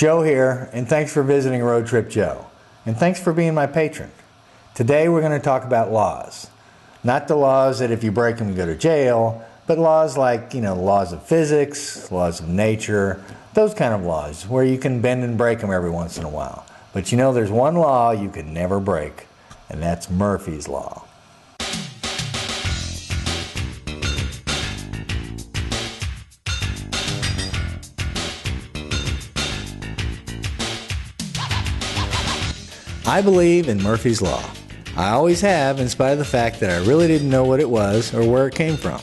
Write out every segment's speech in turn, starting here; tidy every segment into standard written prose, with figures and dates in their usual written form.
Joe here, and thanks for visiting Road Trip Joe. And thanks for being my patron. Today we're going to talk about laws. Not the laws that if you break them you go to jail, but laws like, laws of physics, laws of nature, those kind of laws where you can bend and break them every once in a while. But there's one law you can never break, and that's Murphy's Law. I believe in Murphy's Law. I always have, in spite of the fact that I really didn't know what it was or where it came from.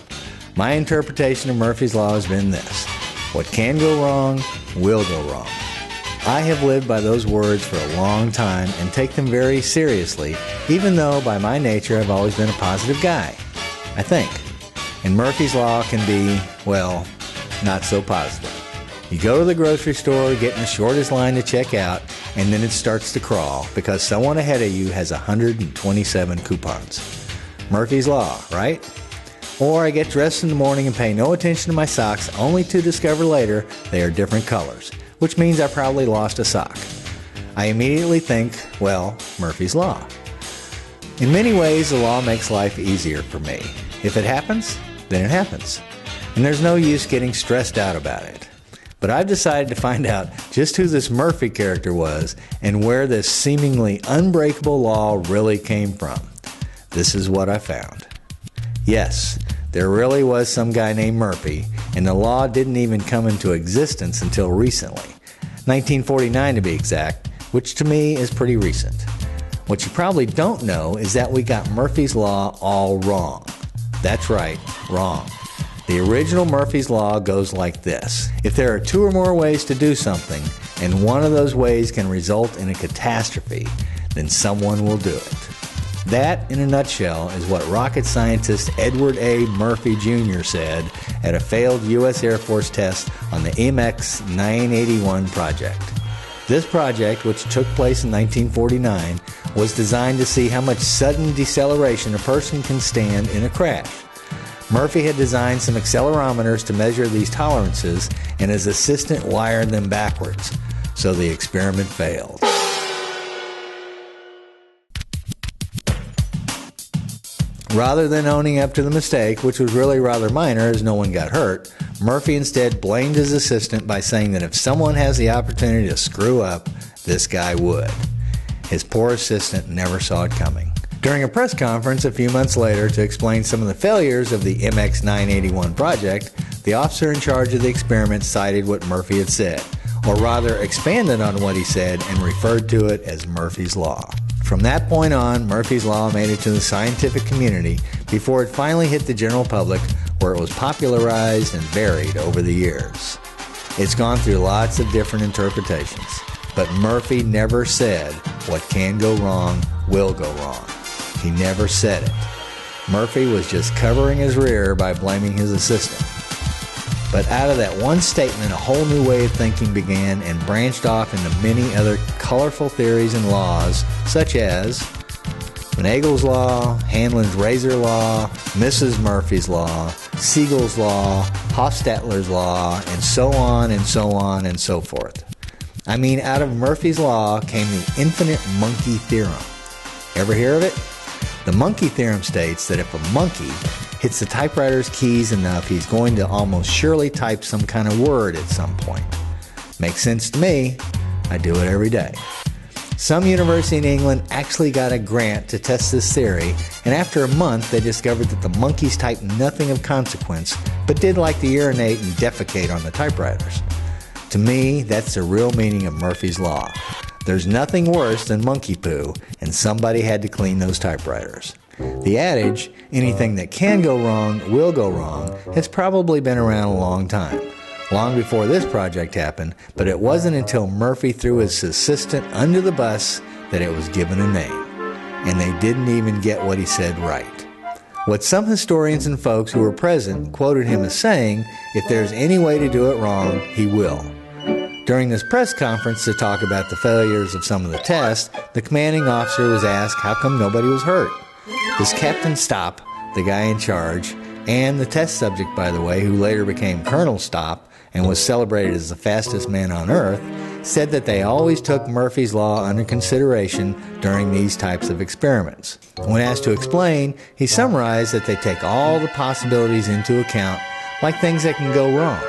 My interpretation of Murphy's Law has been this: what can go wrong will go wrong. I have lived by those words for a long time and take them very seriously, even though by my nature I've always been a positive guy, I think. And Murphy's Law can be, not so positive. You go to the grocery store, get in the shortest line to check out, and then it starts to crawl because someone ahead of you has 127 coupons. Murphy's Law, right? Or I get dressed in the morning and pay no attention to my socks, only to discover later they are different colors, which means I probably lost a sock. I immediately think, Murphy's Law. In many ways, the law makes life easier for me. If it happens, then it happens. And there's no use getting stressed out about it. But I've decided to find out just who this Murphy character was and where this seemingly unbreakable law really came from. This is what I found. Yes, there really was some guy named Murphy, and the law didn't even come into existence until recently. 1949 to be exact, which to me is pretty recent. What you probably don't know is that we got Murphy's Law all wrong. That's right, wrong. The original Murphy's Law goes like this: if there are two or more ways to do something, and one of those ways can result in a catastrophe, then someone will do it. That, in a nutshell, is what rocket scientist Edward A. Murphy Jr. said at a failed U.S. Air Force test on the MX-981 project. This project, which took place in 1949, was designed to see how much sudden deceleration a person can stand in a crash. Murphy had designed some accelerometers to measure these tolerances, and his assistant wired them backwards, so the experiment failed. Rather than owning up to the mistake, which was really rather minor as no one got hurt, Murphy instead blamed his assistant by saying that if someone has the opportunity to screw up, this guy would. His poor assistant never saw it coming. During a press conference a few months later to explain some of the failures of the MX-981 project, the officer in charge of the experiment cited what Murphy had said, or rather expanded on what he said and referred to it as Murphy's Law. From that point on, Murphy's Law made it to the scientific community before it finally hit the general public, where it was popularized and varied over the years. It's gone through lots of different interpretations, but Murphy never said what can go wrong will go wrong. He never said it. Murphy was just covering his rear by blaming his assistant. But out of that one statement, a whole new way of thinking began and branched off into many other colorful theories and laws, such as Finagle's Law, Hanlon's Razor Law, Mrs. Murphy's Law, Siegel's Law, Hofstadter's Law, and so on and so on and so forth. I mean, out of Murphy's Law came the infinite monkey theorem. Ever hear of it? The monkey theorem states that if a monkey hits the typewriter's keys enough, he's going to almost surely type some kind of word at some point. Makes sense to me. I do it every day. Some university in England actually got a grant to test this theory, and after a month they discovered that the monkeys typed nothing of consequence, but did like to urinate and defecate on the typewriters. To me, that's the real meaning of Murphy's Law. There's nothing worse than monkey poo, and somebody had to clean those typewriters. The adage, anything that can go wrong will go wrong, has probably been around a long time. Long before this project happened, but it wasn't until Murphy threw his assistant under the bus that it was given a name. And they didn't even get what he said right. What some historians and folks who were present quoted him as saying, if there's any way to do it wrong, he will. During this press conference to talk about the failures of some of the tests, the commanding officer was asked how come nobody was hurt. This Captain Stopp, the guy in charge, and the test subject, by the way, who later became Colonel Stopp and was celebrated as the fastest man on Earth, said that they always took Murphy's Law under consideration during these types of experiments. When asked to explain, he summarized that they take all the possibilities into account, like things that can go wrong.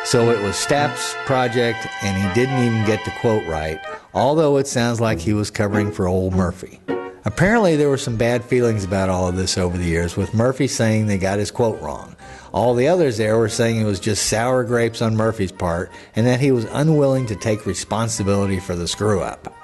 So it was Stapp's project, and he didn't even get the quote right, although it sounds like he was covering for old Murphy. Apparently there were some bad feelings about all of this over the years, with Murphy saying they got his quote wrong. All the others there were saying it was just sour grapes on Murphy's part, and that he was unwilling to take responsibility for the screw-up.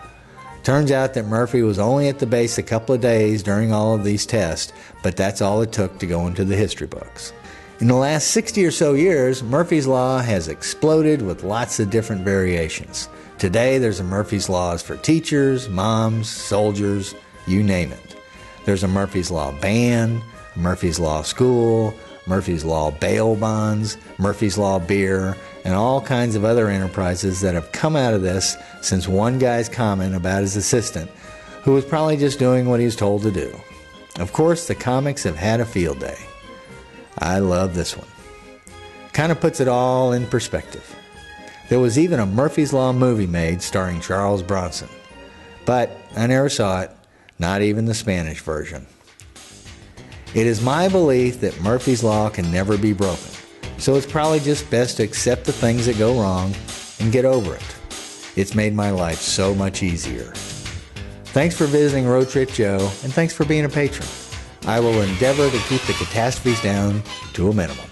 Turns out that Murphy was only at the base a couple of days during all of these tests, but that's all it took to go into the history books. In the last 60 or so years, Murphy's Law has exploded with lots of different variations. Today there's a Murphy's Laws for teachers, moms, soldiers, you name it. There's a Murphy's Law band, Murphy's Law school, Murphy's Law bail bonds, Murphy's Law beer, and all kinds of other enterprises that have come out of this since one guy's comment about his assistant, who was probably just doing what he was told to do. Of course, the comics have had a field day. I love this one. Kind of puts it all in perspective. There was even a Murphy's Law movie made starring Charles Bronson, but I never saw it, not even the Spanish version. It is my belief that Murphy's Law can never be broken, so it's probably just best to accept the things that go wrong and get over it. It's made my life so much easier. Thanks for visiting Road Trip Joe, and thanks for being a patron. I will endeavor to keep the catastrophes down to a minimum.